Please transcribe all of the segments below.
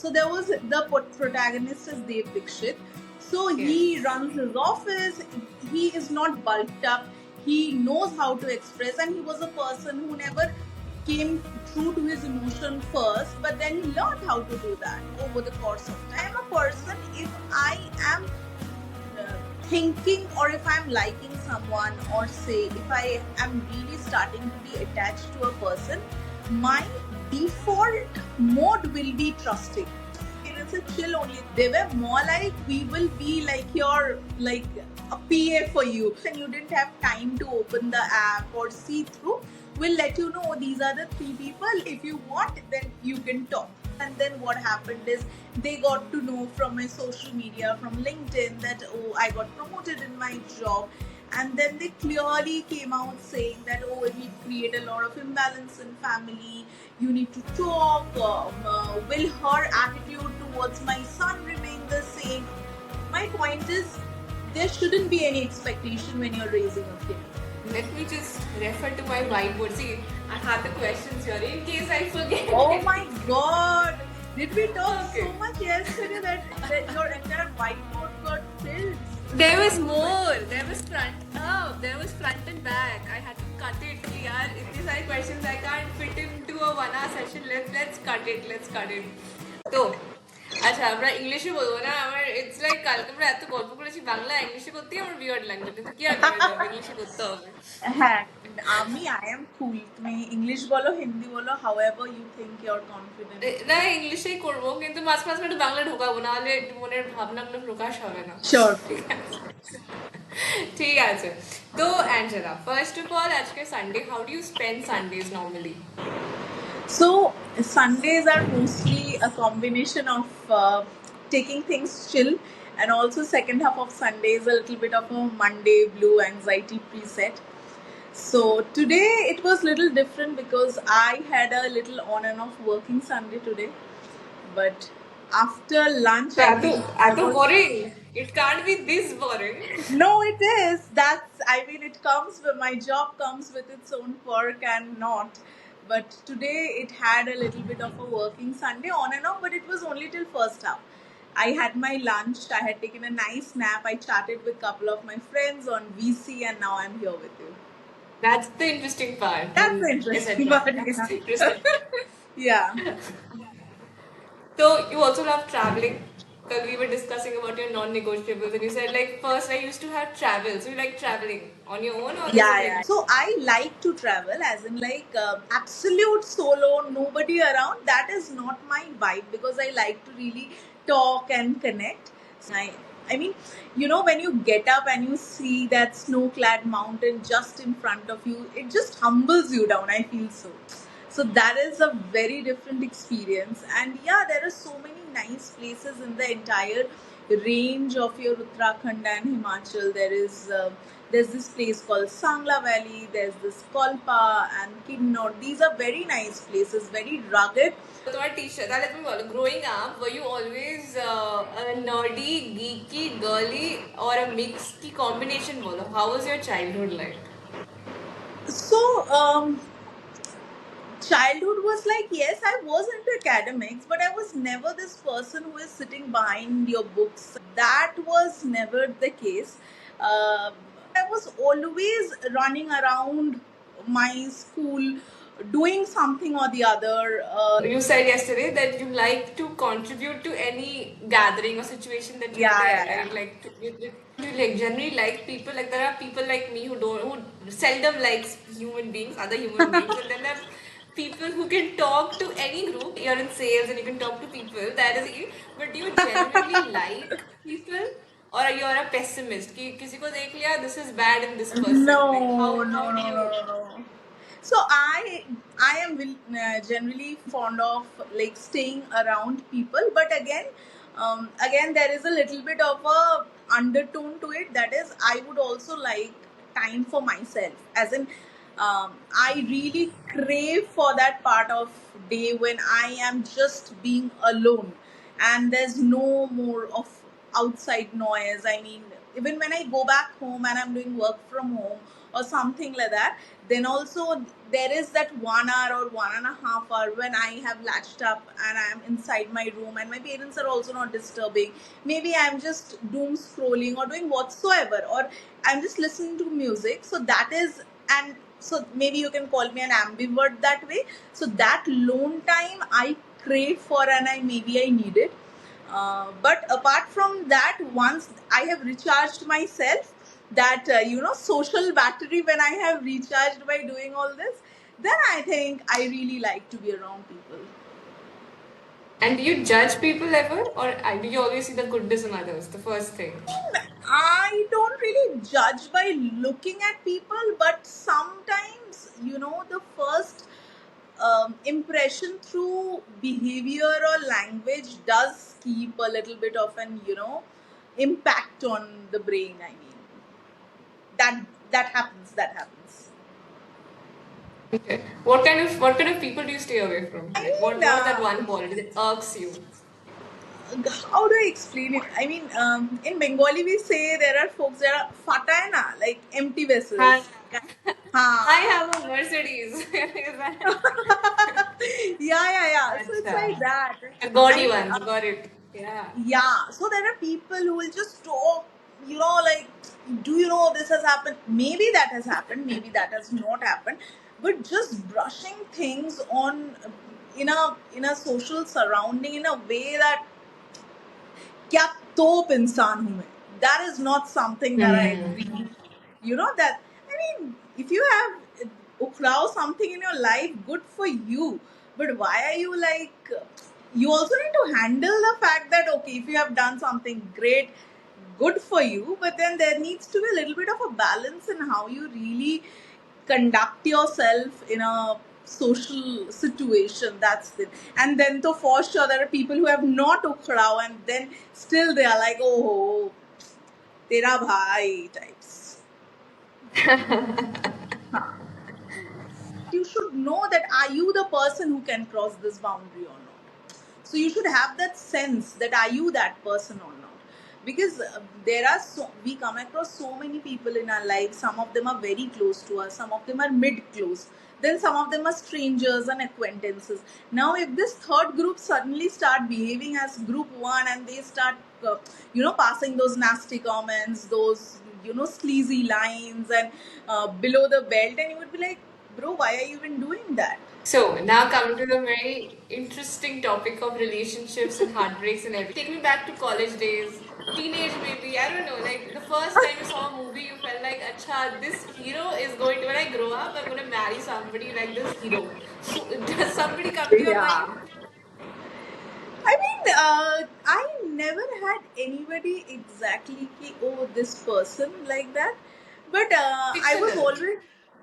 So there was the protagonist is Dev Dikshit. So he runs his office. He is not bulked up. He knows how to express, and he was a person who never came true to his emotion first, but then he learned how to do that over the course of time. I am a person, if I am thinking or if I'm liking someone, or say if I am really starting to be attached to a person, my default mode will be trusting. It's a chill only. They were more like, we will be like your, like a PA for you, and you didn't have time to open the app or see through. We'll let you know these are the three people. If you want, then you can talk. And then what happened is they got to know from my social media, from LinkedIn, that oh, I got promoted in my job. And then they clearly came out saying that oh, we create a lot of imbalance in family, you need to talk. Will her attitude towards my son remain the same? My point is, there shouldn't be any expectation when you're raising a kid. Let me just refer to my whiteboard. See, I have the questions here in case I forget. Oh my god! Did we talk Okay. so much yesterday that your entire whiteboard got filled? There was more. There was front. Oh, there was front and back. I had to cut it. यार इतनी सारी questions I can't fit into a 1 hour session. Let's cut it. Let's cut it. তো আচ্ছা আমরা ইংলিশে বলবো না আমার ইটস লাইক কালকে আমরা এত গল্প করেছি বাংলা ইংলিশে করতেই আমার বিয়ার্ড লাগবে কিন্তু কি আর করা যাবে ইংলিশে করতে হবে হ্যাঁ, আমি আই এম কুল, তুমি ইংলিশ বলো হিন্দি বলো, however you think you are confident. না ইংলিশেই করবো কিন্তু মাঝে মাঝে একটু বাংলা ঢোকাবো না হলে মনের ভাবনাগুলো প্রকাশ হবে না শিওর। ঠিক আছে তো অ্যাঞ্জেলা ফার্স্ট অফ অল আজকে Sunday how do you spend Sundays normally So Sundays are mostly a combination of taking things chill, and also second half of Sunday is a little bit of a Monday blue anxiety preset. So today it was little different because I had a little on and off working Sunday today, but after lunch এত boring it can't be this boring no, it is. I mean, it comes with my job comes with its own perk and not. But today it had a little bit of a working Sunday on and off, but it was only till first half. I had my lunch, I had taken a nice nap, I chatted with a couple of my friends on VC, and now I'm here with you. that's the interesting part That's the interesting part. That's the interesting. Yeah. So you also love traveling. Because we were discussing about your non-negotiables, and you said like first I used to have travel. So you like traveling on your own, or Yeah. So I like to travel, as in like absolute solo, nobody around. That is not my vibe, because I like to really talk and connect. I mean, you know, when you get up and you see that snow-clad mountain just in front of you, it just humbles you down. I feel so. So that is a very different experience. And yeah, there are so many nice places in the entire range of your Uttarakhand and Himachal. There's this place called Sangla Valley, there's this Kolpa and Kinnauр. These are very nice places, very rugged. তোমার teacher তাহলে তুমি বলো growing up were you always a nerdy geeky girly or a mix की combination বলো how was your childhood like So childhood was like, yes, I was into academics, but I was never this person who is sitting behind your books. That was never the case. I was always running around my school doing something or the other. You said yesterday that you like to contribute to any gathering or situation that you're there, right? Like you like generally like people, like there are people like me who seldom likes human beings, other human beings, and then there are people who can talk to any group. You're in sales and you can talk to people, that is it. But do you genuinely like people, or are you a pessimist कि किसी को देख लिया this is bad in this person? No, like how no, do no, you no, no. So I am generally fond of like staying around people, but again there is a little bit of a undertone to it. That is, I would also like time for myself, as in I really crave for that part of day when I am just being alone and there's no more of outside noise. I mean, even when I go back home and I'm doing work from home, or something like that. Then also there is that 1 hour or 1.5 hour when I have latched up and I am inside my room and my parents are also not disturbing. Maybe I'm just doom scrolling or doing whatsoever, or I'm just listening to music. So that is, and so maybe you can call me an ambivert that way. So that lone time I crave for, and I need it. But apart from that, once I have recharged myself, that social battery, when I have recharged by doing all this, then I think I really like to be around people. And do you judge people ever, or do you always see the goodness in others? The first thing. I don't really judge by looking at people, but sometimes, the first impression through behavior or language does keep a little bit of an, impact on the brain. I mean, that that happens. That happens. Okay. What kind of people do you stay away from? I Like mean, what is that one quality that irks you? how do I explain it? I mean, in Bengali we say there are folks that are fatay na, like empty Hi. vessels. I Ha. have a Mercedes. Is that? Yeah. So it's Acha. like that. The I gaudy mean, ones, got it. Yeah. yeah. So there are people who will just talk, like, do you know this has happened? Maybe that has happened. Maybe that has not happened. But just brushing things on in a social surrounding in a way that क्या तोप इंसान हूं मैं, that is not something that I Hmm. really, that, I mean, if you have ukraw something in your life, good for you. But why are you like, you also need to handle the fact that, okay, if you have done something great, good for you, but then there needs to be a little bit of a balance in how you really conduct yourself in a social situation. That's it. And then to for sure there are people who have not ukhrao and then still they are like, oh, tera bhai types. You should know that, are you the person who can cross this boundary or not? So you should have that sense that, are you that person or not? Because we come across so many people in our life. Some of them are very close to us, some of them are mid close, then some of them are strangers and acquaintances. Now if this third group suddenly start behaving as group one and they start passing those nasty comments, those sleazy lines, and below the belt, and you would be like, bro, why are you even doing that? So now coming to the very interesting topic of relationships and heartbreaks and everything. Take me back to college days, teenage maybe. I don't know. Like the first time you saw a movie, you felt like, "Acha, this hero is going to. When I grow up, I'm going to marry somebody like this hero." Does somebody come to your mind? Yeah. I mean, I never had anybody exactly ki, oh, this person like that. But I was Fictional always,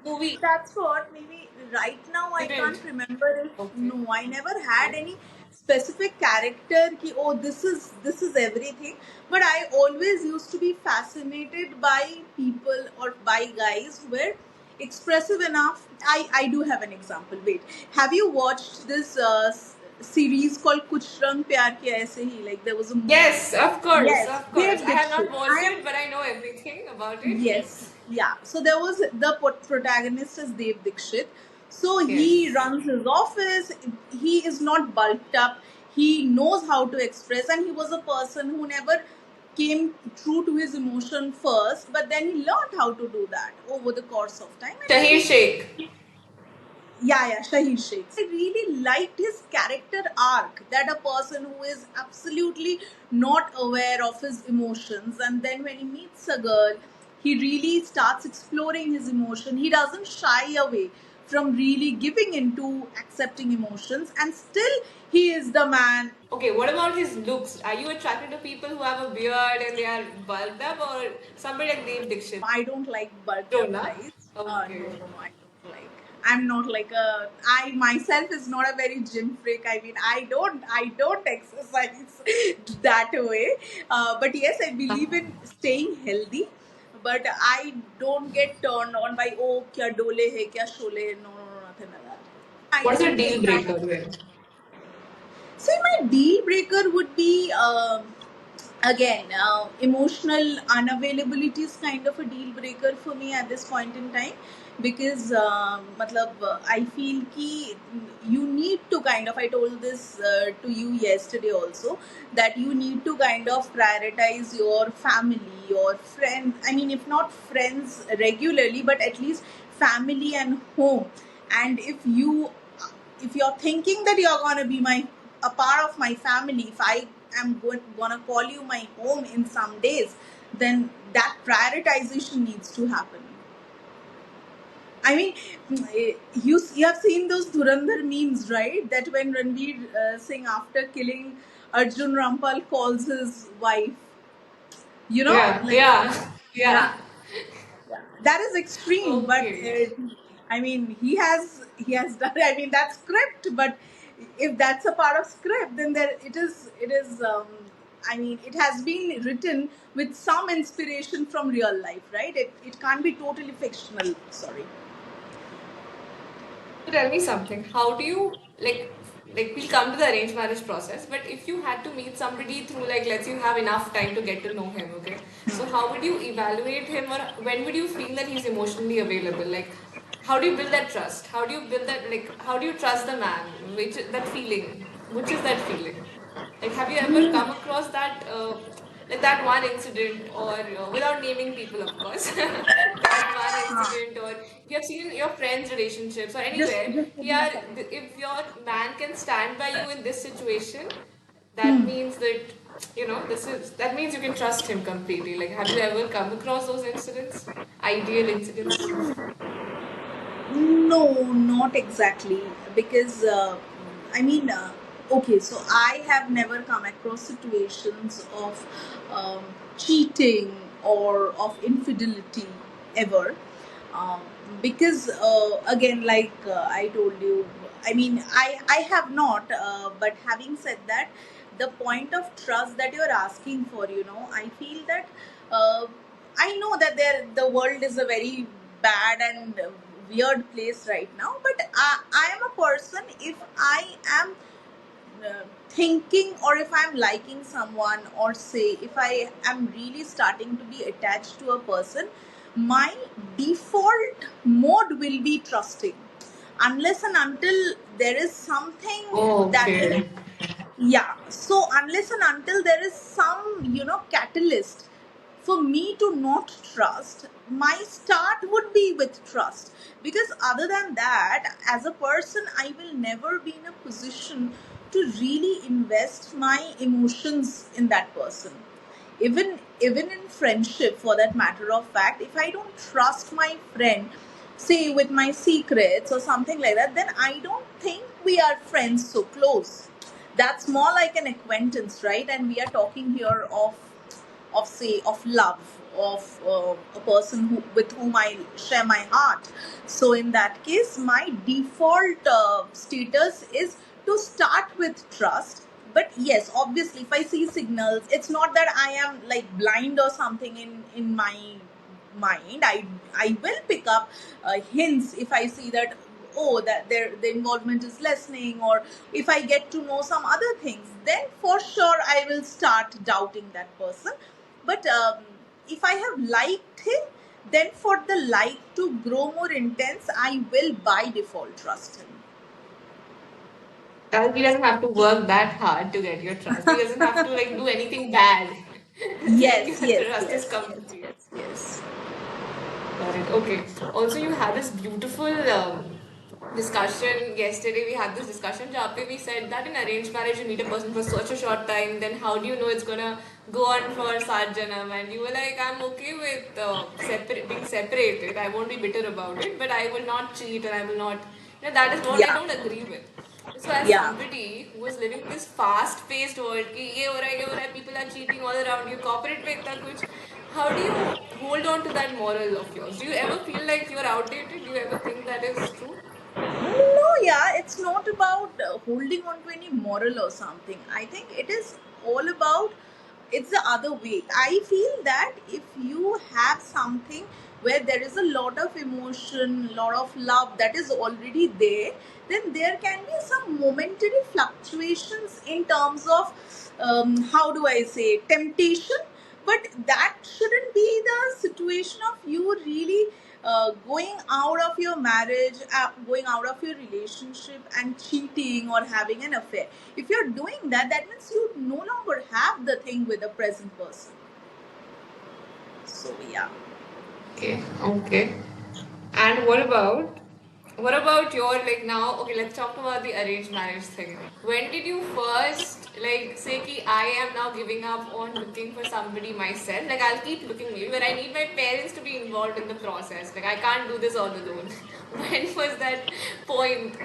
movie. that's what, maybe right now I You can't didn't. remember if, Okay. no, I never had any specific character ki, oh, this is everything. But I always used to be fascinated by people or by guys who were expressive enough. I do have an example. Wait, have you watched this series called Kuch Rang Pyar Kiya Aise Hi? Like there was a movie. Yes, of course, Yes, of course. Dev I have not Dixit. watched I am, it, but I know everything about it. yes, yeah. So there was the protagonist is Dev Dixit. So he Yes. runs his office. He is not bulked up. He knows how to express, and he was a person who never came true to his emotion first, but then he learned how to do that over the course of time. And Shahir he, Sheikh. yeah, Shahid Sheikh. I really liked his character arc, that a person who is absolutely not aware of his emotions, and then when he meets a girl, he really starts exploring his emotion. He doesn't shy away from really giving into accepting emotions, and still he is the man. Okay, what about his looks? Are you attracted to people who have a beard and they are bulked up, or somebody like Dev Dixit? I don't like bulked up Don't know. guys. Okay. No, I don't like. I'm not like a. I myself is not a very gym freak. I mean, I don't exercise that way. But yes, I believe in staying healthy. But I don't get turned on by, oh, kya dole hai, kya shole hai. No, no, no, nothing like that. I What's your think deal breaker then? see, my deal breaker would be again, emotional unavailability is kind of a deal breaker for me at this point in time, because I feel ki you need to kind of, I told this to you yesterday also, that you need to kind of prioritize your family, your friends. I mean, if not friends regularly, but at least family and home. And if you're thinking that you're going to be a part of my family, if I am going to call you my home in some days, then that prioritization needs to happen. I mean, you have seen those Dhurandhar memes, right? That when Ranveer Singh, after killing Arjun Rampal, calls his wife, Yeah, like, yeah, yeah, yeah. that is extreme. But Okay. I mean, he has done, I mean, that's script. But if that's a part of script, then there it is I mean, it has been written with some inspiration from real life, right? It can't be totally fictional. Sorry. So tell me something. How do you we'll come to the arranged marriage process, but if you had to meet somebody through, like, let's say you have enough time to get to know him, okay? So how would you evaluate him, or when would you feel that he's emotionally available? Like, how do you build that trust? How do you build that, like, how do you trust the man? That feeling? Which is that feeling? Like, have you ever come across that, like that one incident, or without naming people, of course, that one incident, or you have seen in your friends' relationships or anywhere, Just give me a yeah, second. if your man can stand by you in this situation, that means that, that means you can trust him completely. Like, have you ever come across those incidents? Ideal incidents? No, not exactly. Because, I mean, okay, so I have never come across situations of cheating or of infidelity ever. Um, because, again, like I told you, I mean, I have not, but having said that, the point of trust that you're asking for, I feel that. Uh, I know that the world is a very bad and weird place right now, but I am a person. If I am thinking, or if I'm liking someone, or say if I am really starting to be attached to a person, my default mode will be trusting, unless and until there is something that is, Okay. yeah. So unless and until there is some, catalyst for me to not trust, my start would be with trust. Because other than that, as a person, I will never be in a position to really invest my emotions in that person. Even in friendship, for that matter of fact, if I don't trust my friend, say with my secrets or something like that, then I don't think we are friends so close. That's more like an acquaintance, right? And we are talking here of say of love, of a person with whom I share my heart. So in that case, my default status is to start with trust. But yes, obviously, if I see signals, it's not that I am like blind or something in my mind. I will pick up hints if I see that, oh, that the involvement is lessening, or if I get to know some other things, then for sure I will start doubting that person. But if I have liked him, then for the like to grow more intense, I will by default trust him. He doesn't have to work that hard to get your trust. He doesn't have to, like, do anything bad to make Yes, your yes, trust is yes, yes, complete. yes, yes. Got it. Okay. Also, you had this beautiful discussion yesterday. We had this discussion, Jape. We said that in arranged marriage, you meet a person for such a short time. Then how do you know it's gonna go on for Sarjanam? And you were like, I'm okay with being separated. I won't be bitter about it, but I will not cheat, and I will not. That is what I Yeah, don't agree with. So, as yeah. somebody who is living in this fast-paced world, कि ये हो रहा है, people are cheating all around you, corporate में इतना कुछ, how do you hold on to that moral of yours? Do you ever feel like you're outdated? Do you ever think that is true? No, yeah, it's not about holding on to any moral or something. I think it is all about, it's the other way. I feel that if you have something where there is a lot of emotion, lot of love that is already there, then there can be some momentary fluctuations in terms of how do I say, temptation, but that shouldn't be the situation of you really going out of your marriage, going out of your relationship and cheating or having an affair. If you're doing that, that means you no longer have the thing with the present person. So yeah. Okay. And what about your, like, now, okay, let's talk about the arranged marriage thing. When did you first like say ki I am now giving up on looking for somebody myself? Like, I'll keep looking maybe, but I need my parents to be involved in the process. Like, I can't do this all alone. When was that point?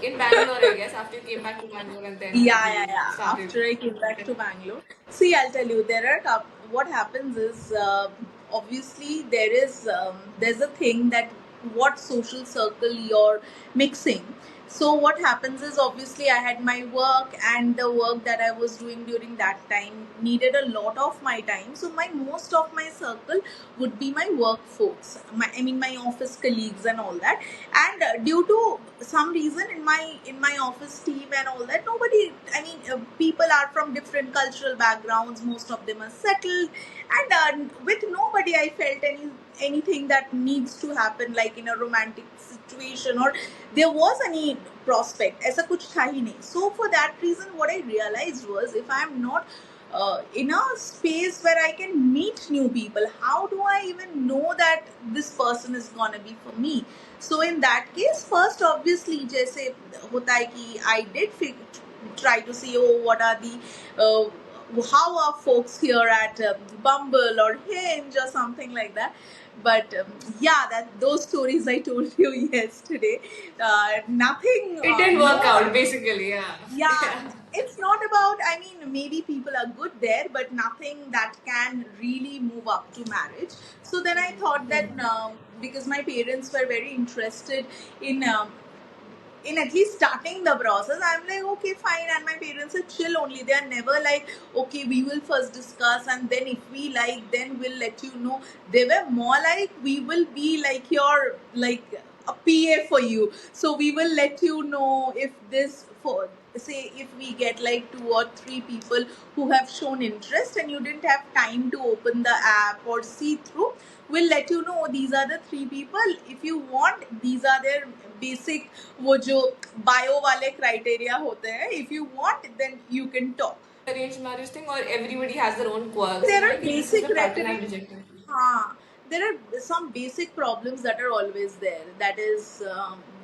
In Bangalore, I guess, after you came back to Bangalore and then you Yeah. started. After I came back to Bangalore, see, I'll tell you, there are what happens is obviously there's a thing that what social circle you're mixing. So what happens is, obviously I had my work, and the work that I was doing during that time needed a lot of my time. So my most of my circle would be my work folks, my office colleagues and all that. And due to some reason in my office team and all that, nobody, people are from different cultural backgrounds, most of them are settled, and with nobody I felt anything that needs to happen, like in a romantic situation, or there was any prospect ऐसा कुछ था ही नहीं. So for that reason, what I realized was, if I am not in a space where I can meet new people, how do I even know that this person is gonna be for me? So in that case, first obviously जैसे होता है कि I did try to see, what are the how are folks here at Bumble or Hinge or something like that. But yeah, that those stories I told you yesterday, nothing. It didn't work No, out, basically, yeah. yeah, it's not about, maybe people are good there, but nothing that can really move up to marriage. So then I thought that because my parents were very interested in at least starting the process, I'm like, okay, fine. And my parents are chill only. They are never like, okay, we will first discuss, and then if we like, then we'll let you know. They were more like, we will be like your, like a PA for you. So we will let you know if this, for say, if we get like 2 or 3 people who have shown interest and you didn't have time to open the app or see through, we'll let you know these are the 3 people. If you want, these are their basic, वो जो bio वाले criteria होते हैं. If you want, then you can talk. Arranged marriage thing, or everybody has their own quirks? There are Like, this is basic the pattern I'm criteria. rejecting. There are some basic problems that are always there. That is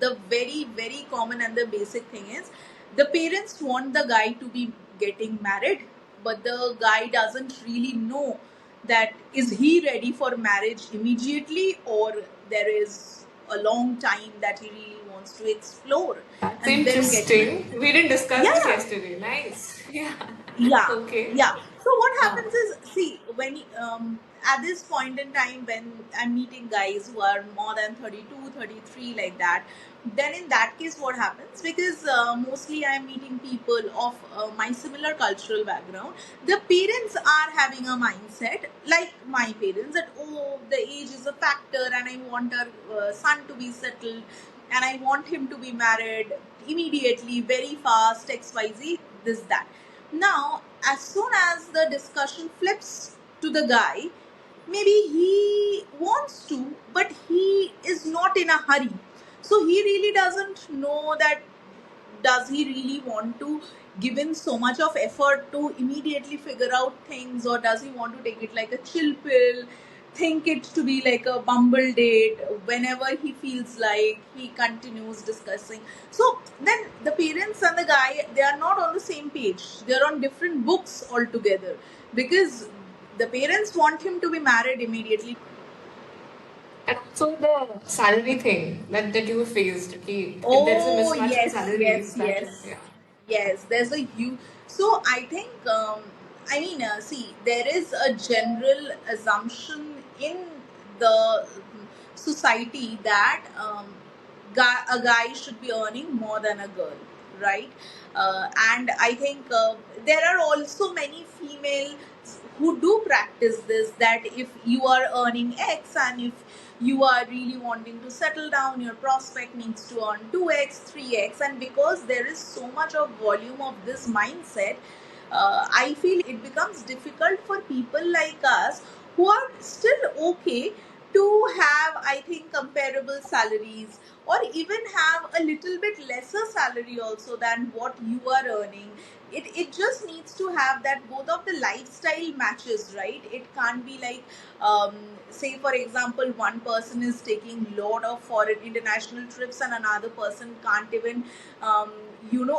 the very, very common and the basic thing is, the parents want the guy to be getting married, but the guy doesn't really know that is he ready for marriage immediately, or there is a long time that he really wants to explore. That's And then get married. interesting. We didn't discuss this Yeah. yesterday. Nice. Yeah. Yeah. Okay. Yeah. So what happens is, see, when at this point in time, when I'm meeting guys who are more than 32, 33, like that, then in that case, what happens, because mostly I'm meeting people of my similar cultural background, the parents are having a mindset like my parents, that, oh, the age is a factor, and I want our son to be settled, and I want him to be married immediately, very fast, XYZ, this, that. Now, as soon as the discussion flips to the guy, maybe he wants to, but he is not in a hurry. So he really doesn't know that, does he really want to give in so much of effort to immediately figure out things, or does he want to take it like a chill pill, think it to be like a Bumble date, whenever he feels like, he continues discussing. So then the parents and the guy, they are not on the same page, they're on different books altogether, because the parents want him to be married immediately. And also the salary thing that you faced. Okay, if there's a Oh, mismatch in yes, salaries, yes, that is, yes. yeah. Yes, there's a huge. So I think, see, there is a general assumption in the society that a guy should be earning more than a girl, right? And I think there are also many females who do practice this, that if you are earning X, and if you are really wanting to settle down, your prospect needs to earn 2x 3x, and because there is so much of volume of this mindset, I feel it becomes difficult for people like us who are still okay to have, I think, comparable salaries, or even have a little bit lesser salary also than what you are earning. It just needs to have that both of the lifestyle matches, right? It can't be like, say for example, one person is taking lot of foreign international trips and another person can't even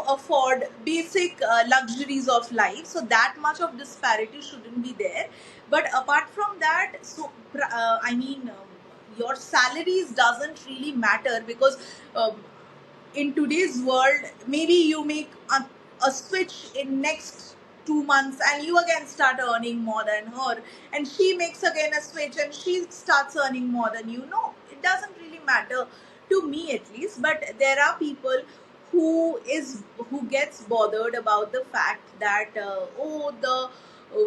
afford basic luxuries of life. So that much of disparity shouldn't be there. But apart from that, so I mean, your salaries doesn't really matter, because um, in today's world, maybe you make a switch in next 2 months and you again start earning more than her, and she makes again a switch and she starts earning more than you. No, it doesn't really matter, to me at least. But there are people who gets bothered about the fact that, oh, the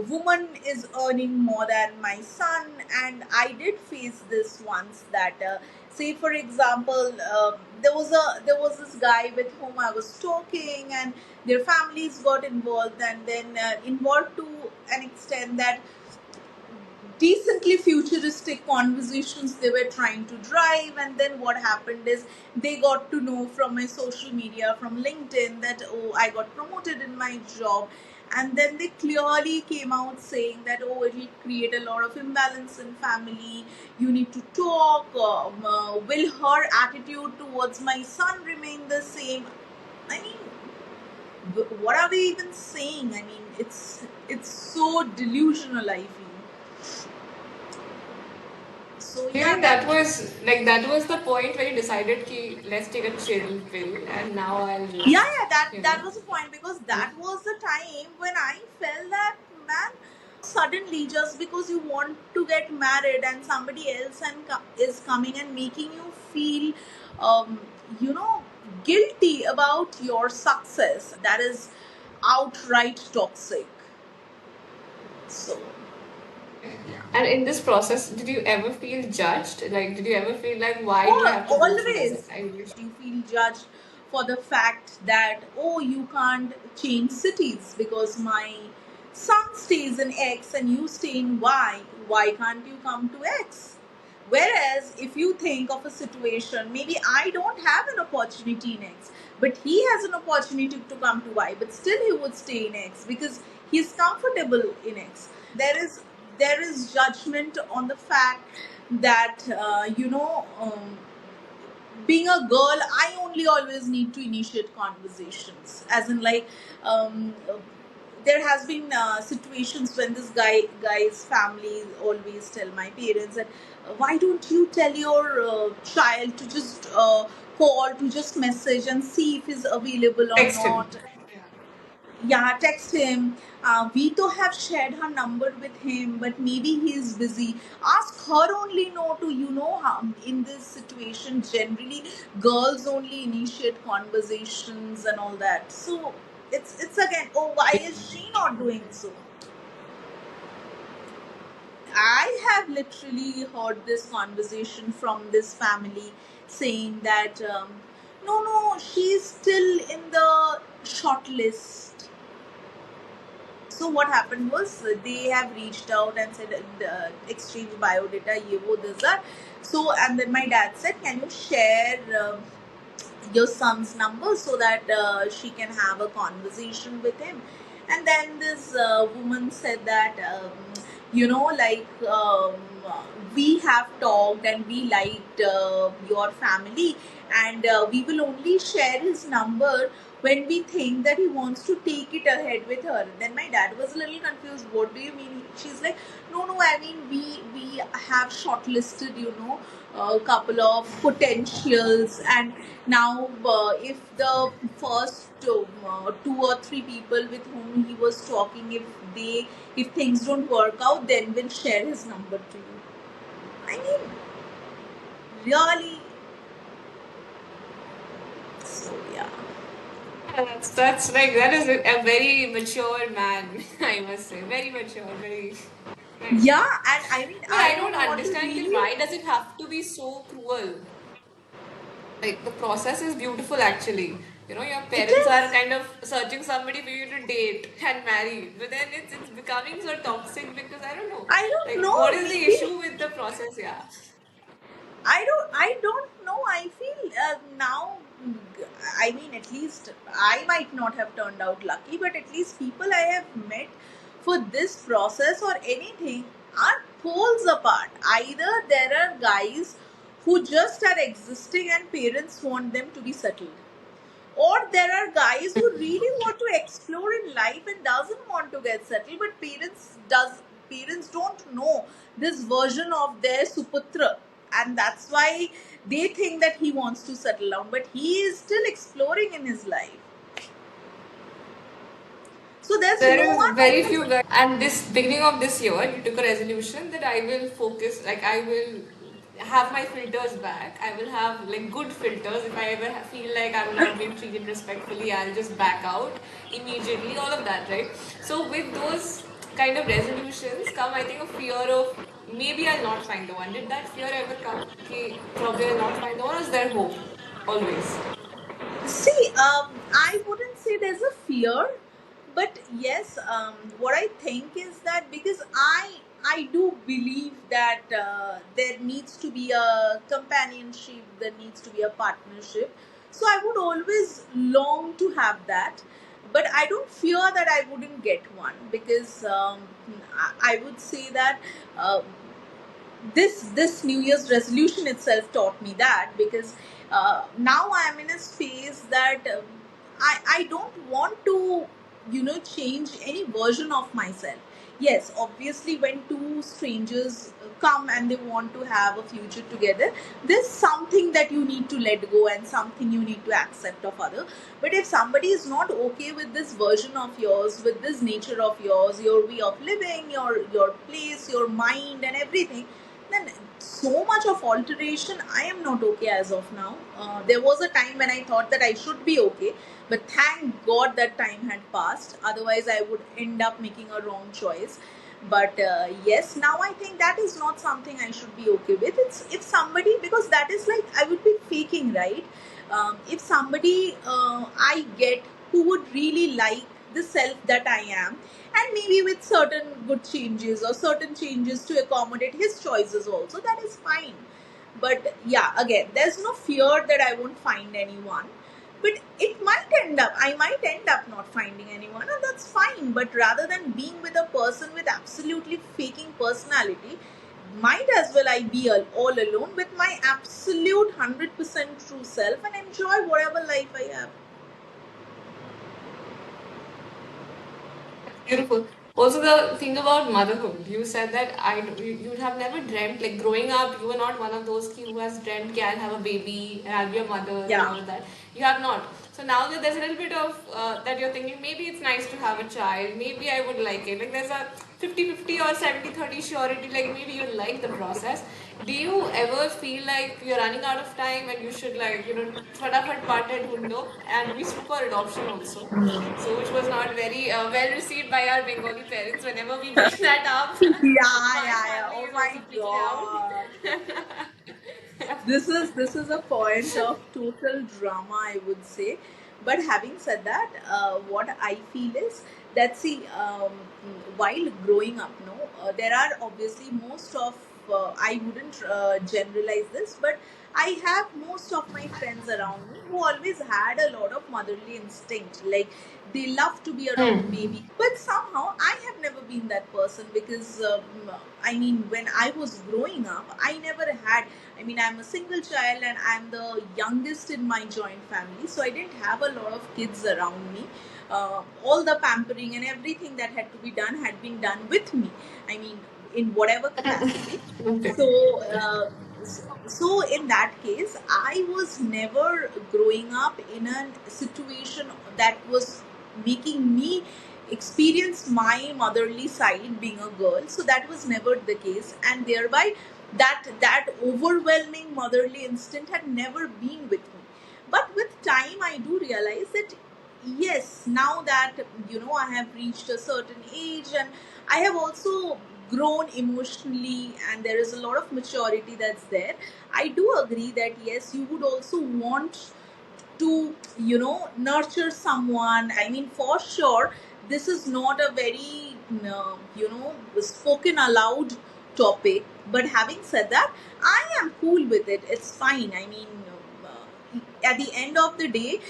woman is earning more than my son. And I did face this once, that say for example, there was this guy with whom I was talking, and their families got involved, and then involved to an extent that decently futuristic conversations they were trying to drive. And then what happened is, they got to know from my social media, from LinkedIn, that, oh, I got promoted in my job. And then they clearly came out saying that, oh, it will create a lot of imbalance in family, you need to talk, will her attitude towards my son remain the same? I mean, what are they even saying? I mean, it's so delusional, I feel. So Do you yeah, think that was the point where you decided ki let's take a chill pill and now I'll just that was the point, because that was the time when I felt that, man, suddenly, just because you want to get married and somebody else is coming and making you feel, um, you know guilty about your success, that is outright toxic. So And in this process, did you ever feel judged? Like, did you ever feel like, why do I have to go through this? always you feel judged for the fact that, oh, you can't change cities because my son stays in X and you stay in Y. Why can't you come to X? Whereas if you think of a situation, maybe I don't have an opportunity in X, but he has an opportunity to come to Y, but still he would stay in X because he's comfortable in X. There is judgment on the fact that, being a girl, I only always need to initiate conversations. As in, like, there has been situations when this guy's family always tell my parents that, why don't you tell your child to just call, to just message and see if he's available or Text him. not. Yeah, text him. We to have shared her number with him, but maybe he's busy. Ask her only. No, to how in this situation generally girls only initiate conversations and all that. So it's again, oh, why is she not doing so? I have literally heard this conversation from this family saying that, no, no, she's still in the short list. So what happened was, they have reached out and said, exchange biodata, ye wo this that. So, and then my dad said, can you share your son's number so that she can have a conversation with him? And then this woman said that, like, we have talked and we liked your family, and we will only share his number when we think that he wants to take it ahead with her. Then my dad was a little confused. What do you mean? She's like, no, no, I mean, we have shortlisted, a couple of potentials, and now if the first two or three people with whom he was talking, if things don't work out, then we'll share his number to you. I mean, really. So yeah. That's like that is a very mature man, I must say. Very mature, very. Right. Yeah, and I mean, But I I don't don't want to understand really. why does it have to be so cruel? Like the process is beautiful actually. You know, your It parents are is. kind of searching somebody for you to date and marry. But then it's becoming so toxic because I don't know. I don't Like know. what is the Maybe issue with the process? Yeah. I don't know. I feel now. I mean, at least I might not have turned out lucky, but at least people I have met for this process or anything are poles apart. Either there are guys who just are existing and parents want them to be settled, or there are guys who really want to explore in life and doesn't want to get settled, but parents don't know this version of their suputra, and that's why they think that he wants to settle down, but he is still exploring in his life. So there's There no is one I very can. few guys. And this beginning of this year, you took a resolution that I will focus, like I will have my filters back. I will have like good filters. If I ever feel like I'm not being treated respectfully, I'll just back out immediately. All of that, right? So with those kind of resolutions come, I think, a fear of maybe I'll not find the one. Did that fear ever come? Okay, probably I'll not find the one. Or is there hope always? See, I wouldn't say there's a fear, but yes, what I think is that because I do believe that there needs to be a companionship, there needs to be a partnership. So I would always long to have that, but I don't fear that I wouldn't get one because I would say that. This New Year's resolution itself taught me that because now I'm in a space that I don't want to change any version of myself. Yes, obviously, when two strangers come and they want to have a future together, there's something that you need to let go and something you need to accept of other. But if somebody is not okay with this version of yours, with this nature of yours, your way of living, your place, your mind, and everything, then so much of alteration I am not okay as of now. There was a time when I thought that I should be okay, but thank God that time had passed, otherwise I would end up making a wrong choice. But yes, now I think that is not something I should be okay with. It's if somebody, because that is like I would be faking, right? If somebody I get who would really like the self that I am, and maybe with certain good changes or certain changes to accommodate his choices also, that is fine. But yeah, again, there's no fear that I won't find anyone, but it might end up I might end up not finding anyone, and that's fine. But rather than being with a person with absolutely faking personality, might as well I be all alone with my absolute 100% true self and enjoy whatever life I have. Beautiful. Also, the thing about motherhood, you said that you have never dreamt, like growing up, you were not one of those who has dreamt, okay, I'll have a baby and I'll be a mother and Yeah. all of that. You have not. So now that there's a little bit of that you're thinking, maybe it's nice to have a child, maybe I would like it. Like there's a 50-50 or 70-30 surety, like maybe you like the process. Do you ever feel like you're running out of time and you should like, फटाफट partner ढूंढो, and we spoke for adoption also, so which was not very well received by our Bengali parents whenever we bring that up. Yeah, My yeah, yeah. family Oh is my also freaking god. out. This is a point of total drama, I would say. But having said that, what I feel is that, see, while growing up, no, there are obviously most of I wouldn't generalize this, but I have most of my friends around me who always had a lot of motherly instinct. Like they love to be around baby, but somehow I have never been that person because I mean, when I was growing up, I never had. I mean, I'm a single child and I'm the youngest in my joint family, so I didn't have a lot of kids around me. All the pampering and everything that had to be done had been done with me. I mean, in whatever capacity. Okay. So, so in that case, I was never growing up in a situation that was making me experience my motherly side being a girl. So that was never the case, and thereby that overwhelming motherly instinct had never been with me. But with time, I do realize that yes, now that I have reached a certain age, and I have also grown emotionally and there is a lot of maturity that's there, I do agree that yes, you would also want to, nurture someone. I mean, for sure, this is not a very, spoken aloud topic. But having said that, I am cool with it. It's fine. I mean, at the end of the day,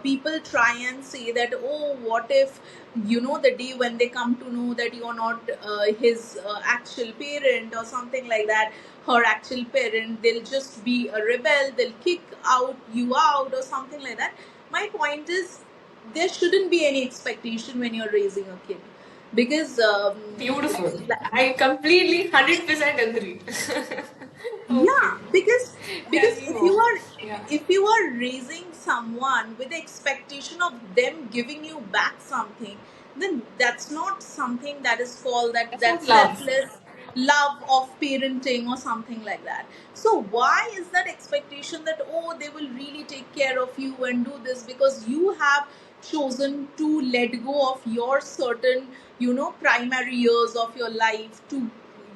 people try and say that, oh, what if, the day when they come to know that you're not his actual parent or something like that, her actual parent, they'll just be a rebel, they'll kick you out or something like that. My point is, there shouldn't be any expectation when you're raising a kid, because Beautiful. I completely 100% agree. yeah, Okay. because Tell me if you more. are, Yeah. raising someone with the expectation of them giving you back something, then that's not something that is called That's that not love. selfless love of parenting or something like that. So why is that expectation that, oh, they will really take care of you and do this, because you have chosen to let go of your certain, primary years of your life to,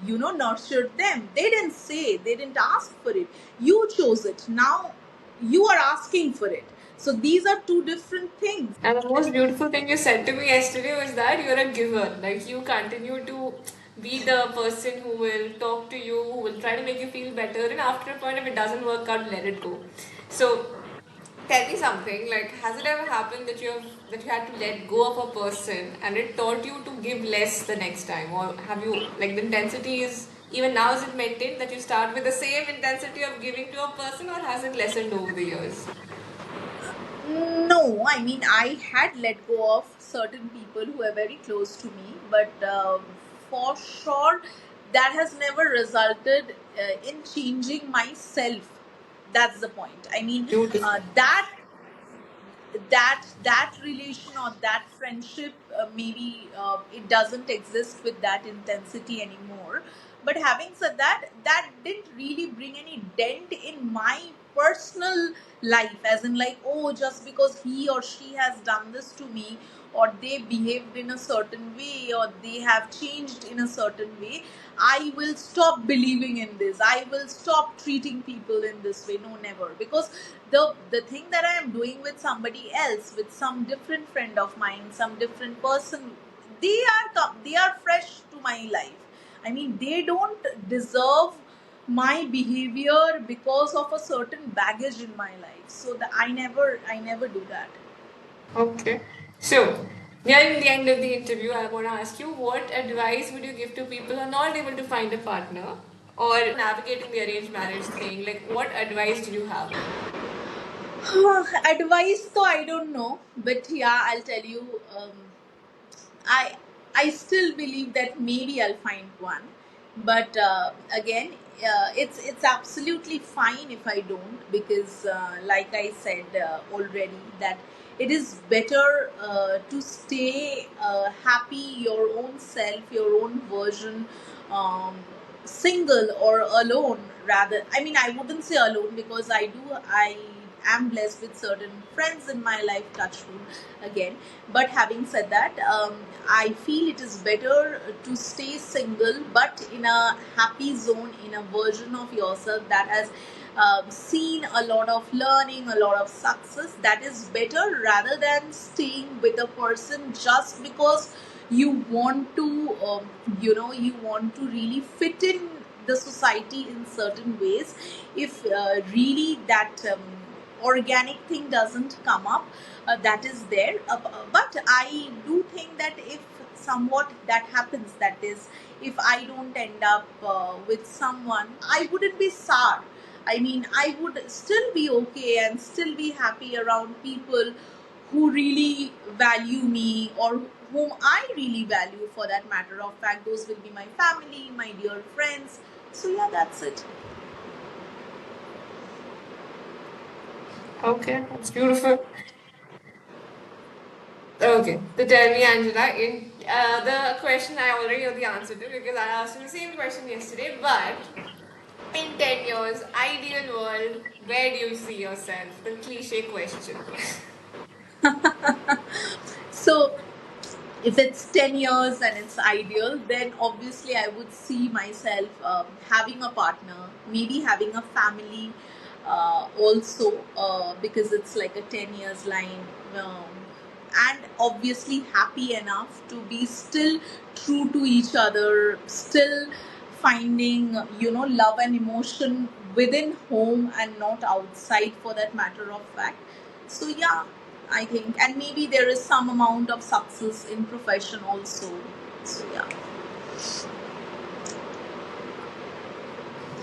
nurtured them. They didn't say, they didn't ask for it. You chose it. Now you are asking for it. So these are two different things. And the most beautiful thing you said to me yesterday was that you're a giver. Like you continue to be the person who will talk to you, who will try to make you feel better, and after a point, if it doesn't work out, let it go. So tell me something, like has it ever happened that you had to let go of a person and it taught you to give less the next time? Or have you, like, the intensity is even now, is it maintained that you start with the same intensity of giving to a person, or has it lessened over the years? No, I mean, I had let go of certain people who were very close to me, but for sure, that has never resulted in changing myself. That's the point. I mean, Beautiful. that relation or that friendship, maybe it doesn't exist with that intensity anymore. But having said that, that didn't really bring any dent in my personal life, as in, like, oh, just because he or she has done this to me, or they behaved in a certain way, or they have changed in a certain way, I will stop believing in this, I will stop treating people in this way. No, never. Because the thing that I am doing with somebody else, with some different friend of mine, some different person, they are fresh to my life. I mean, they don't deserve my behavior because of a certain baggage in my life. So I never do that. Okay. So, nearing the end of the interview, I want to ask you, what advice would you give to people who are not able to find a partner or navigating the arranged marriage thing? Like, what advice do you have? Advice though, I don't know, but yeah, I'll tell you. I I still believe that maybe I'll find one, but again, it's absolutely fine if I don't, because like I said already, that it is better to stay happy, your own self, your own version, um, single or alone. Rather, I mean, I wouldn't say alone, because I am blessed with certain friends in my life, touch wood, again. But having said that, I feel it is better to stay single, but in a happy zone, in a version of yourself that has seen a lot of learning, a lot of success. That is better, rather than staying with a person just because you want to, you want to really fit in the society in certain ways. If really that organic thing doesn't come up, that is there. But I do think that if somewhat that happens, that is, if I don't end up with someone, I wouldn't be sad. I mean, I would still be okay and still be happy around people who really value me, or whom I really value, for that matter of fact. Those will be my family, my dear friends. So yeah, that's it. Okay, that's beautiful. Okay, so tell me, Angela, in the question I already know the answer to because I asked you the same question yesterday, but in 10 years, ideal world, where do you see yourself? The cliche question. So if it's 10 years and it's ideal, then obviously I would see myself having a partner, maybe having a family also, because it's like a 10 years line. And obviously happy enough to be still true to each other, still finding, love and emotion within home and not outside, for that matter of fact. So yeah, I think, and maybe there is some amount of success in profession also. So yeah.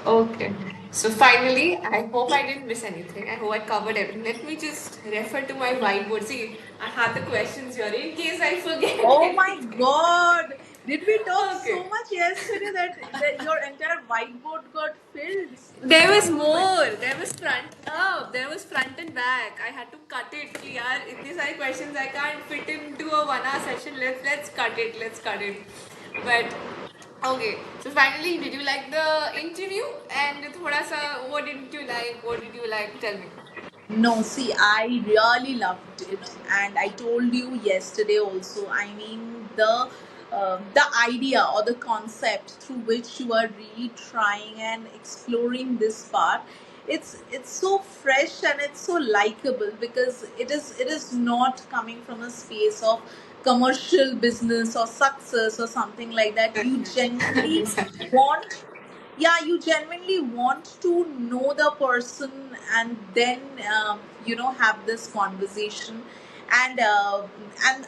Okay. So finally, I hope I didn't miss anything. I hope I covered everything. Let me just refer to my whiteboard. See, I had the questions here in case I forget Oh my anything. God! Did we talk so Okay. much yesterday that your entire whiteboard got filled? There was more. There was front up. There was front and back. I had to cut it. Yeah, these are questions I can't fit into a 1 hour session. Let's cut it. Let's cut it. But okay. So finally, did you like the interview? And thoda sa, what didn't you like? What did you like? Tell me. No, see, I really loved it, and I told you yesterday also. I mean, the idea or the concept through which you are really trying and exploring this part, it's so fresh and it's so likable, because it is not coming from a space of commercial business or success or something like that. You genuinely Exactly. want, yeah, you genuinely want to know the person, and then have this conversation. And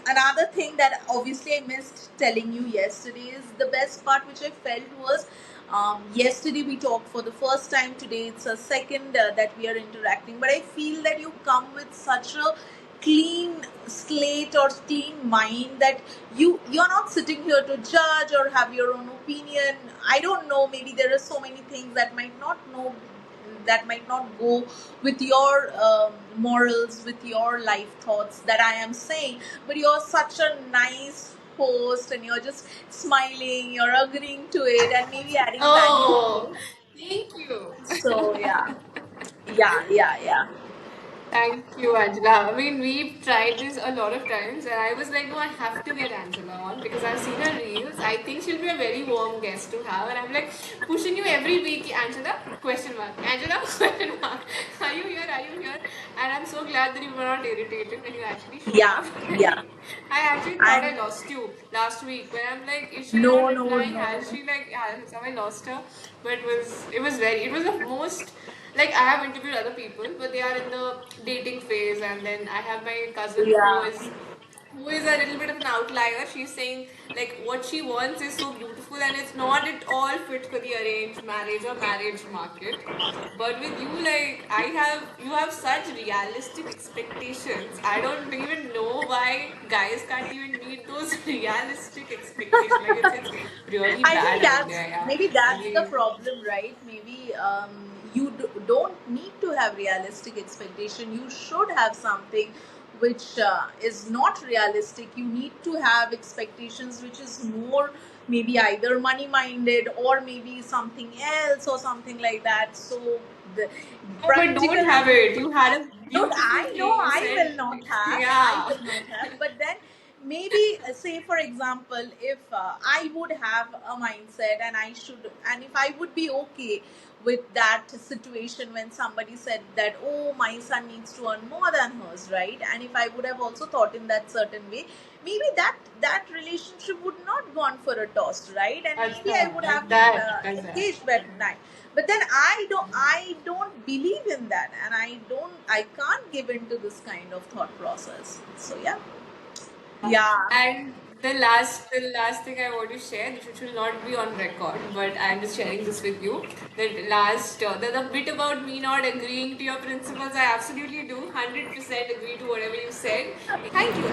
another thing that obviously I missed telling you yesterday is the best part, which I felt was, yesterday we talked for the first time, today it's a second that we are interacting, but I feel that you come with such a clean slate or clean mind, that you're not sitting here to judge or have your own opinion. I don't know, maybe there are so many things that might not go with your morals, with your life thoughts that I am saying, but you're such a nice host, and you're just smiling, you're agreeing to it, and maybe adding value to Oh, it. thank you. So yeah, yeah. Thank you, Angela. I mean, we've tried this a lot of times, and I was like, no, I have to get Angela on because I've seen her reels. I think she'll be a very warm guest to have, and I'm like pushing you every week, Angela? Question mark. Angela? Question mark. Are you here? Are you here? And I'm so glad that you were not irritated when you actually showed Yeah, up. yeah. I actually thought I And lost you last week when I'm like, is she not no, no, replying? no. Has she like, has I lost her? But it was the most, like I have interviewed other people, but they are in the dating phase, and then I have my cousin Yeah. who is a little bit of an outlier. She's saying like what she wants is so beautiful and it's not at all fit for the arranged marriage or marriage market. But with you, like you have such realistic expectations. I don't even know why guys can't even meet those realistic expectations. Like it's really I think bad out that's there, yeah. maybe I that's the mean, problem, right? Maybe don't need to have realistic expectation. You should have something which is not realistic. You need to have expectations which is more, maybe either money minded, or maybe something else or something like that. So the oh, but don't practically, have it. You had a don't, beautiful I know thing. You I said, will not have. I yeah. will not have. But then maybe, say for example, if I would have a mindset, and if I would be okay with that situation when somebody said that, oh, my son needs to earn more than hers, right? And if I would have also thought in that certain way, maybe that relationship would not gone for a toss, right? And That's maybe I that. would That's have been that. That's that. engaged that night. But then I don't believe in that, and I can't give into this kind of thought process. So yeah. Yeah. And the last thing I want to share, which will not be on record, but I'm just sharing this with you. The bit about me not agreeing to your principles, I absolutely do 100% agree to whatever you said. Thank you,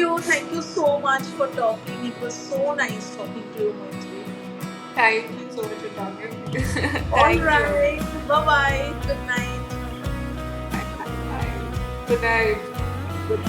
Angela. Thank you so much for talking. It was so nice talking to you, Maitri. Thank you so much for talking. All Thank you. right. Bye bye. Good night. Bye. Bye. Good night. Good